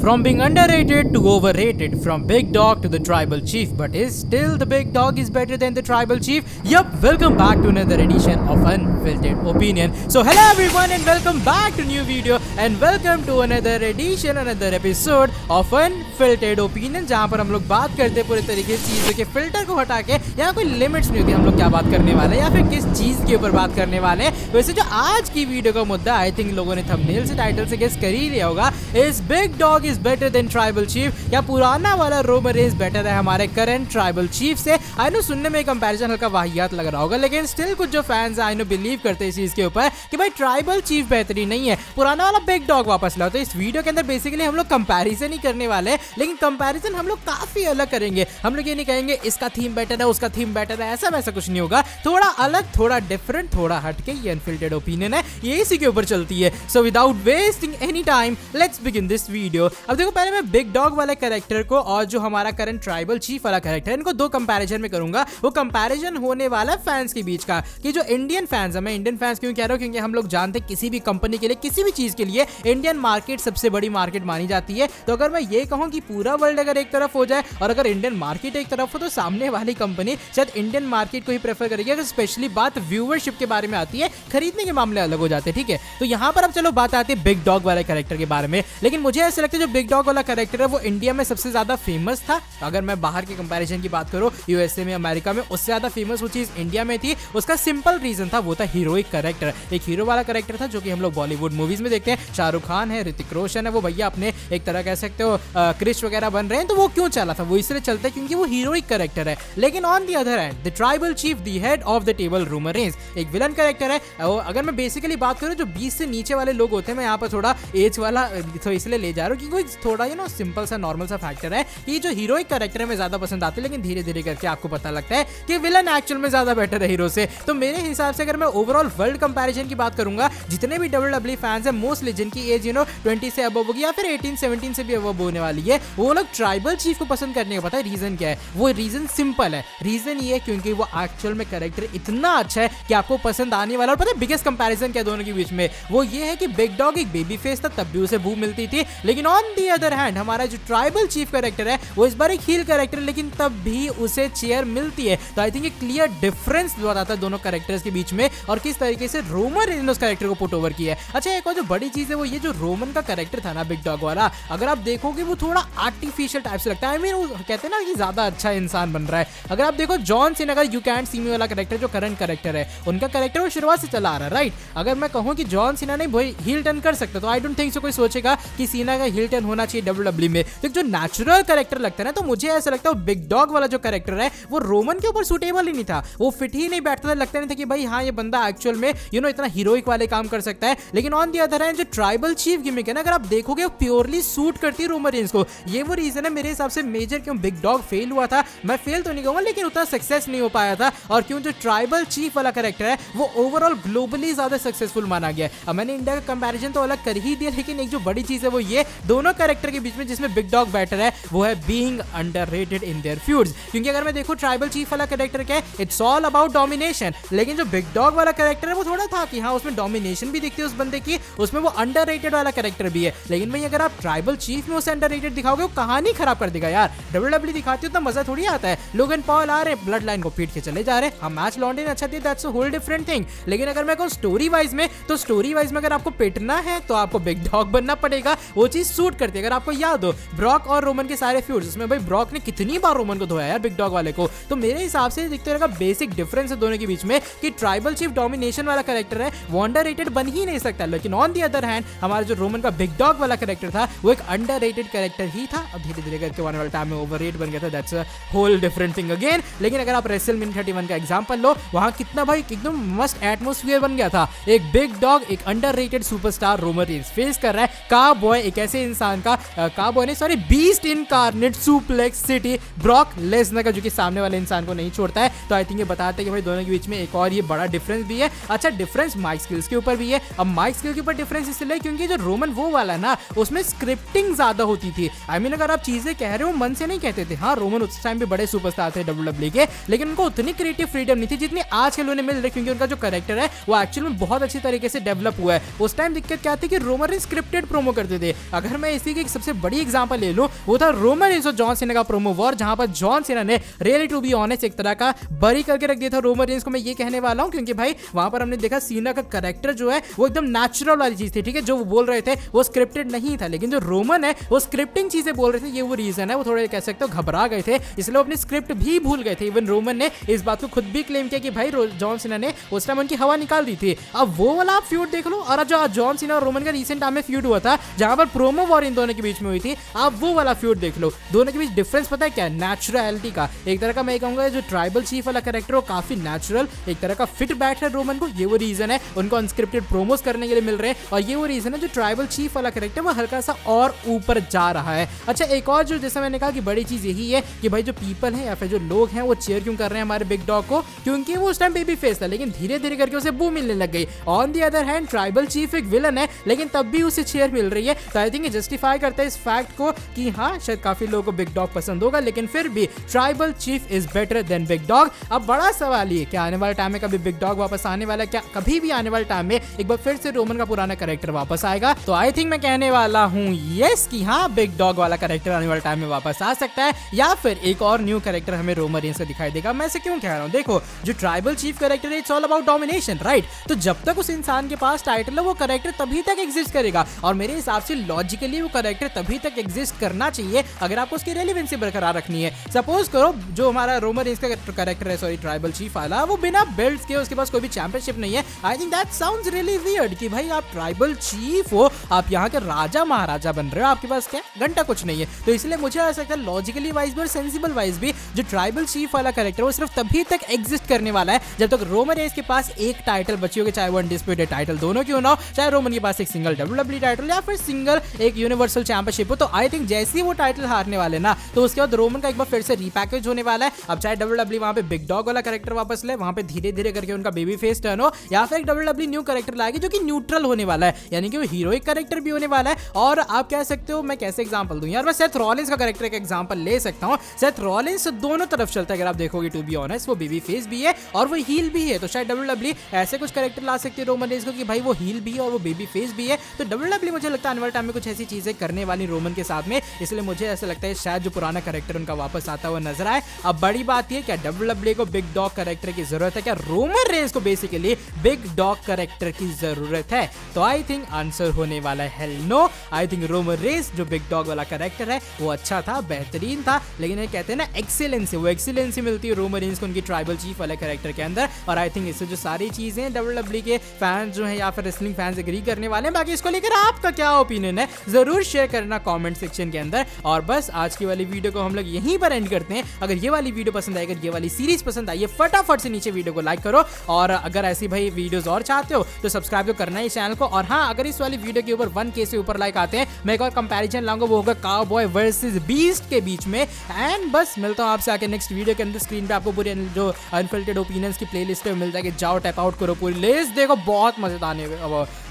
From being underrated to overrated, from big dog to the tribal chief, but is still the big dog is better than the tribal chief? Yup, welcome back to another edition of Unfiltered Opinion. So hello everyone and welcome back to new video and welcome to another edition, another episode of Unfiltered Opinion, जहाँ पर हम लोग बात करते हैं पूरे तरीके से चीज़ों के फिल्टर को हटा के, यहाँ कोई लिमिट्स नहीं होती हम लोग क्या बात करने वाले हैं या फिर किस चीज़ के ऊपर बात करने वाले हैं। वैसे जो आज की वीडियो का मुद्दा आई थिंक लोगों ने थंबनेल से टाइटल से गेस कर ही लिया होगा, is big dog is better than tribal chief, या पुराना वाला रोमन रेंस बेटर है हमारे करंट ट्राइबल चीफ से। आई नो सुनने में कंपैरिजन हल्का वाहियात लग रहा होगा, लेकिन स्टिल कुछ जो फैंस आई नो बिलीव करते हैं इस चीज के ऊपर कि भाई ट्राइबल चीफ बेहतरीन नहीं है, पुराना वाला बिग डॉग वापस लाओ। तो इस वीडियो के अंदर बेसिकली हम लोग कंपैरिजन ही करने वाले हैं, लेकिन कंपैरिजन हम लोग काफी अलग करेंगे। हम लोग ये नहीं कहेंगे इसका थीम बेटर है उसका थीम बेटर है, ऐसा वैसा कुछ नहीं होगा, थोड़ा अलग थोड़ा डिफरेंट थोड़ा हटके ये अनफिल्टर्ड ओपिनियन है, ये इसी के ऊपर चलती है। So without wasting any time let's begin this video. अब देखो पहले मैं बिग डॉग वाले कैरेक्टर को और जो हमारा करंट ट्राइबल चीफ वाला कैरेक्टर है इनको दो कंपैरिजन में करूंगा। वो कंपैरिजन होने वाला फैंस के बीच का कि जो इंडियन फैंस है, मैं इंडियन फैंस क्यों कह रहा हूं क्योंकि हम लोग जानते हैं किसी भी कंपनी के लिए किसी भी चीज के लिए इंडियन मार्केट सबसे बड़ी मार्केट मानी जाती है। तो अगर मैं ये कहूं कि पूरा वर्ल्ड अगर एक तरफ हो जाए और अगर इंडियन मार्केट एक तरफ हो तो सामने वाली कंपनी शायद इंडियन मार्केट को ही प्रेफर करेगी। अगर स्पेशली बात व्यूअरशिप के बारे में आती है, खरीदने के मामले अलग हो जाते हैं, ठीक है। तो यहाँ पर अब चलो बात आती है बिग डॉग वाले कैरेक्टर के बारे में, लेकिन मुझे ऐसा लगता है जो बिग डॉग वाला कैरेक्टर है वो इंडिया में सबसे ज्यादा फेमस था। अगर मैं बाहर के कंपैरिजन की बात करूं यूएसए में अमेरिका में, उससे ज्यादा फेमस वो चीज इंडिया में थी। उसका सिंपल रीजन था, वो था हीरोइक कैरेक्टर, एक हीरो वाला कैरेक्टर था जो कि हम लोग बॉलीवुड मूवीज में देखते हैं। शाहरुख खान है, ऋतिक रोशन है, वो भैया अपने एक तरह कह सकते हो क्रिश वगैरह बन रहे हैं, तो वो क्यों चला था, वो इसलिए चलता है क्योंकि वो हीरोइक कैरेक्टर है। लेकिन on the other hand the tribal chief the head of the table Roman Reigns एक विलन कैरेक्टर है। अगर मैं बेसिकली बात करूं जो 20 से नीचे वाले लोग होते हैं, मैं यहाँ पर थोड़ा एज वाला तो इसलिए ले जा रहा हूँ क्योंकि थोड़ा सिंपल सा नॉर्मल सा फैक्टर है कि जो हीरोइक कैरेक्टर है में ज्यादा पसंद आते हैं, लेकिन धीरे धीरे करके आपको पता लगता है कि विलन एक्चुअल में ज्यादा बेटर है हीरो से। तो मेरे हिसाब से अगर मैं ओवरऑल वर्ल्ड कंपैरिजन की बात करूंगा, जितने भी WWE फैंस हैं मोस्टली जिनकी एज 20 से अबव होगी या फिर 18-17 से भी अबव होने वाली है, वो लोग ट्राइबल चीफ को पसंद करने का पता है रीजन क्या है? वो रीजन सिंपल है, रीजन ये है क्योंकि वो एक्चुअल में कैरेक्टर इतना अच्छा है कि आपको पसंद आने वाला। और पता है बिगेस्ट कंपैरिजन क्या दोनों के बीच में? वो ये है कि बिग डॉग एक बेबी फेस था तब भी उसे बू मिलती थी, लेकिन ऑन दी अदर हैंड हमारा जो ट्राइबल चीफ कैरेक्टर है वो इस बार एक हील कैरेक्टर है, लेकिन तब भी उसे चेयर मिलती है। तो आई थिंक एक क्लियर डिफरेंस बताता है दोनों कैरेक्टर्स के बीच में और किस तरीके से रोमन रेंस ने उस कैरेक्टर को पुट ओवर किया है। अच्छा एक और जो बड़ी चीज है वो ये जो रोमन का कैरेक्टर था ना बिग डॉग वाला, अगर आप देखोगे वो थोड़ा आर्टिफिशियल टाइप से लगता है। आई मीन वो कहते हैं ना कि ज्यादा अच्छा इंसान बन रहा है। अगर आप देखो जॉन सीना का यू कैंट सी मी वाला कैरेक्टर जो करंट कैरेक्टर है, उनका कैरेक्टर वो शुरुआत से चला आ रहा है, राइट। अगर मैं कहूं कि जॉन सीना ने भाई हील टर्न कर सकता तो आई डोंट थिंक सो कोई सोचेगा कि सीना का हील टर्न होना चाहिए WWE में। तो जो नेचुरल कैरेक्टर लगता है ना, तो मुझे ऐसा लगता है बिग डॉग वाला जो कैरेक्टर है वो रोमन के ऊपर सूटेबल ही नहीं था, वो फिट ही नहीं बैठता था, लगता नहीं था कि भाई हाँ ये बंदा एक्चुअल में इतना हीरोइक वाले काम कर सकता है। लेकिन ऑन द अदर हैंड जो ट्राइबल चीफ गिमिक है ना, अगर आप देखोगे वो प्योरली सूट करती है रोमन रेंस को। ये वो रीजन है मेरे हिसाब से मेजर क्यों बिग डॉग फेल हुआ था। मैं फेल तो नहीं कहूंगा लेकिन उतना सक्सेस नहीं हो पाया था, और क्यों जो ट्राइबल चीफ वाला कैरेक्टर है वो ओवरऑल ग्लोबली ज्यादा सक्सेसफुल माना गया। अब मैंने इंडिया का कंपैरिजन तो अलग कर ही दिया, लेकिन एक जो बड़ी चीज है वो ये दोनों कैरेक्टर के बीच में जिसमें बिग डॉग बेटर है वो है being underrated in their feuds. क्योंकि अगर मैं देखूं ट्राइबल चीफ वाला कैरेक्टर क्या है, इट्स ऑल अबाउट डोमिनेशन, लेकिन जो बिग डॉग वाला कैरेक्टर है वो थोड़ा था कि हाँ उसमें डोमिनेशन भी दिखती है उस बंदे की, उसमें वो अंडररेटेड वाला कैरेक्टर भी है। लेकिन भाई अगर आप ट्राइबल चीफ में उसे अंडररेटेड दिखाओगे वो कहानी खराब कर देगा यार। WWE दिखाती है उतना मजा थोड़ी आता है, लोगन पॉल आ रहे ब्लड लाइन को पीट के चले जा रहे हैं, हम मैच लॉन्डे ने अच्छा दिया, that's a whole different thing. लेकिन अगर मैं कहूं स्टोरी वाइज में, तो स्टोरी वाइज में अगर आपको पिटना है तो आपको बिग डॉग बनना पड़ेगा, वो चीज सूट करती है। अगर आपको याद हो ब्रॉक और रोमन के सारे फ्यूड्स, उसमें भाई ब्रॉक ने कितनी बार रोमन को धोया यार बिग डॉग वाले को। तो मेरे हिसाब से दिखते रहेगा बेसिक डिफरेंस है दोनों के बीच में कि ट्राइबल चीफ डोमिनेशन वाला कैरेक्टर है, वो अंडररेटेड बन ही नहीं सकता। लेकिन ऑन द अदर हैंड हमारा जो रोमन का बिग डॉग वाला कैरेक्टर था वो एक अंडररेटेड कैरेक्टर ही था, अब धीरे धीरे करके आने वाले टाइम में ओवररेट बन गया था, that's a whole different thing again. लेकिन अगर आप रेसलमेनिया 31 का एग्जांपल लो, वहां कितना भाई एकदम मस्त एटमॉस्फेयर बन गया था। एक बिग डॉग एक underrated superstar Roman Reigns face कर रहा है काबॉय, एक ऐसे इंसान का काबॉय ने sorry beast incarnate suplex city Brock Lesnar का, जो कि सामने वाले इंसान को नहीं छोड़ता है। तो आई थिंक ये बताते हैं कि भाई दोनों के बीच में एक और ये बड़ा डिफरेंस भी है। अच्छा डिफरेंस माइक स्किल्स के ऊपर भी है। अब माइक स्किल के ऊपर डिफरेंस इसलिए क्योंकि जो रोमन वो वाला ना उसमें स्क्रिप्टिंग ज्यादा होती थी। आई मीन अगर आप चीजें कह रहे हो मन से नहीं कहते थे। हाँ रोमन उस टाइम पे बड़े सुपरस्टार थे WWE के, लेकिन उनको उतनी क्रिएटिव फ्रीडम नहीं थी जितनी आज के लोगों ने मिल रही, क्योंकि उनका जो कैरेक्टर है वो एक्चुअल में बहुत अच्छी तरीके से डेवलप हुआ है। उस टाइम दिक्कत क्या थी कि रोमन रेंस स्क्रिप्टेड प्रोमो करते थे। अगर मैं इसी की एक सबसे बड़ी एग्जांपल ले लूं, वो था रोमन रेंस और जॉन सीना का प्रोमो वॉर, जहां पर जॉन सीना ने रियली टू बी ऑनेस्ट एक तरह का बरी करके रख दिया था रोमन रेंस को। मैं ये कहने वाला हूं क्योंकि भाई वहां पर हमने देखा सीना का कैरेक्टर जो है वो एकदम नेचुरल वाली चीज थी, ठीक है। जो वो बोल रहे थे वो स्क्रिप्टेड नहीं था, लेकिन जो रोमन है वो स्क्रिप्टिंग चीजें बोल रहे थे। ये वो रीजन है, वो थोड़े कह सकते हो घबरा गए थे, इसलिए वो अपनी स्क्रिप्ट भी भूल गए थे। इवन रोमन ने इस बात को खुद भी क्लेम किया कि भाई जॉन सीना ने उस टाइम उनकी हवा निकाल दी थी। अब वो वाला आप फ्यूड देख लो, और जो जॉन सीना और रोमन का रिसेंट टाइम में फ्यूड हुआ था जहां पर प्रोमो वॉर इन दोनों के बीच में हुई थी, आप वो वाला फ्यूड देख लो। दोनों के बीच डिफरेंस पता है क्या? नेचुरलिटी का। एक तरह का मैं कहूंगा जो ट्राइबल चीफ वाला कैरेक्टर वो काफी नेचुरल, एक तरह का फिट बैठ है रोमन को। ये वो रीजन है उनको अनस्क्रिप्टेड प्रोमोस करने के लिए मिल रहे हैं, और ये वो रीजन है जो ट्राइबल चीफ वाला कैरेक्टर वो हल्का सा और ऊपर जा रहा है। अच्छा, एक और जो जैसे मैंने कहा कि बड़ी चीज यही है कि भाई जो पीपल है या फिर जो लोग हैं वो चेयर क्यों कर रहे हैं हमारे बिग डॉग को, क्योंकि वो उस टाइम बेबी फेस था, लेकिन धीरे धीरे करके उसे बू मिलने लग गई। On the other hand tribal chief एक विलन है, लेकिन तब भी उसे चेयर मिल रही है। तो आई थिंक ये जस्टिफाई करता है इस फैक्ट को कि हाँ शायद काफी लोगों को बिग डॉग पसंद होगा, लेकिन फिर भी tribal chief is better than big dog. अब बड़ा सवाल ये, क्या आने वाले टाइम में कभी बिग डॉग वापस आने वाला है? क्या कभी भी आने वाले टाइम में एक बार फिर से रोमन का पुराना कैरेक्टर वापस आएगा? तो आई थिंक मैं कहने वाला हूँ यस कि हाँ बिग डॉग वाला कैरेक्टर आने वाले टाइम में वापस आ सकता है, या फिर एक और न्यू कैरेक्टर हमें रोमन रेंस से दिखाई देगा। मैं ऐसे क्यों कह रहा हूँ? देखो, जो ट्राइबल चीफ कैरेक्टर है it's all about domination, right? तो जब तक उस इंसान के पास टाइटल है वो कैरेक्टर तभी तक एग्जिस्ट करेगा, और मेरे हिसाब से लॉजिकली वो कैरेक्टर तभी तक एग्जिस्ट करना चाहिए अगर आपको उसकी रेलेवेंसी बरकरार रखनी है। सपोज करो जो हमारा रोमन रेंस का कैरेक्टर है, सॉरी ट्राइबल चीफ वाला, वो बिना बेल्ट्स के, उसके पास कोई भी चैंपियनशिप नहीं है। I think that sounds really weird कि भाई आप ट्राइबल चीफ हो, आप यहाँ के राजा महाराजा बन रहे हो, आपके पास क्या घंटा कुछ नहीं है। तो इसलिए मुझे ऐसा लगता है लॉजिकली वाइज भी और सेंसिबल वाइज भी जो ट्राइबल चीफ वाला कैरेक्टर वो सिर्फ तभी तक एग्जिस्ट करने वाला है जब तक रोमन रेंस के पास एक टाइटल बची होगी, चाहे वो अनडिस्प्यूटेड टाइटल दोनों क्यों ना हो, चाहे रोमन के पास एक सिंगल WWE टाइटल या फिर सिंगल एक यूनिवर्सल चैंपियनशिप हो। तो आई थिंक जैसे ही वो टाइटल हारने वाले ना, तो उसके बाद रोमन का एक बार फिर से रीपैकेज होने वाला है। अब चाहे WWE वहां पे बिग डॉग वाला कैरेक्टर वापस ले, वहां पे धीरे धीरे करके उनका बेबी फेस टर्न हो, या फिर एक WWE न्यू कैरेक्टर लाएगी जो कि न्यूट्रल होने वाला है, यानी कि वो हीरोइक कैरेक्टर भी होने वाला है। और आप कह सकते हो, मैं कैसे एग्जांपल दूं यार, मैं सेथ रॉलिंस का कैरेक्टर का एग्जांपल ले सकता हूं। सेथ रॉलिंस दोनों तरफ चलता है, अगर आप देखोगे टू बी ऑनेस्ट, वो बेबी फेस भी है और वो हील भी है। तो शायद WWE ऐसे कुछ कैरेक्टर ला सकती है रोमन रेंस को कि भाई वो हील भी है और वो बेबी फेस भी है। तो WWE मुझे लगता है आने वाले टाइम में कुछ ऐसी चीजें करने वाली रोमन के साथ में, इसलिए मुझे ऐसा लगता है शायद जो पुराना कैरेक्टर उनका वापस आता हुआ नजर आए। अब बड़ी बात ये, क्या WWE को बिग डॉग कैरेक्टर की जरूरत है? क्या रोमन रेंस को बेसिकली बिग डॉग कैरेक्टर की जरूरत है? तो आई थिंक आंसर होने वाला है hell no. I think Roman Reigns जो बिग डॉग वाला कैरेक्टर है वो अच्छा था, बेहतरीन था, लेकिन ये कहते हैं ना एक्सीलेंसी, वो एक्सीलेंसी मिलती है रोमन रेंस को उनकी ट्राइबल चीफ वाले कैरेक्टर के अंदर। और आई थिंक इससे जो सारी चीजें WWE के फैंस जो हैं या फिर रेसलिंग फैंस एग्री करने वाले हैं। बाकी इसको लेकर आपका क्या ओपिनियन है जरूर शेयर करना कमेंट सेक्शन के अंदर। और बस आज की वाली वीडियो को हम लोग यहीं पर एंड करते हैं। अगर ये वाली वीडियो पसंद आई, अगर ये वाली सीरीज पसंद आई, फटाफट से नीचे वीडियो को लाइक करो, और अगर ऐसी भाई वीडियोस और चाहते हो तो सब्सक्राइब तो करना ही चैनल को। और हाँ, अगर इस वाली वीडियो के ऊपर 1K से ऊपर लाइक आते हैं, मैं एक और कंपैरिजन लाऊंगा, वो होगा काउबॉय वर्सेस बीस्ट के बीच में। एंड बस मिलता हूं आपसे आके नेक्स्ट वीडियो के अंदर। स्क्रीन पे आपको पूरी जो अनफिल्टर्ड ओपिनियंस की प्लेलिस्ट पे मिल जाएगी, जाओ टैप आउट करो, पूरी लिस्ट देखो, बहुत मजेदार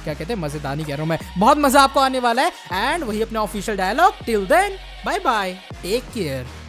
क्या कहते हैं, मजेदार नहीं कह रहा हूं मैं, बहुत मजा आपको आने वाला है। एंड वही अपना official dialogue, till then bye bye, take care.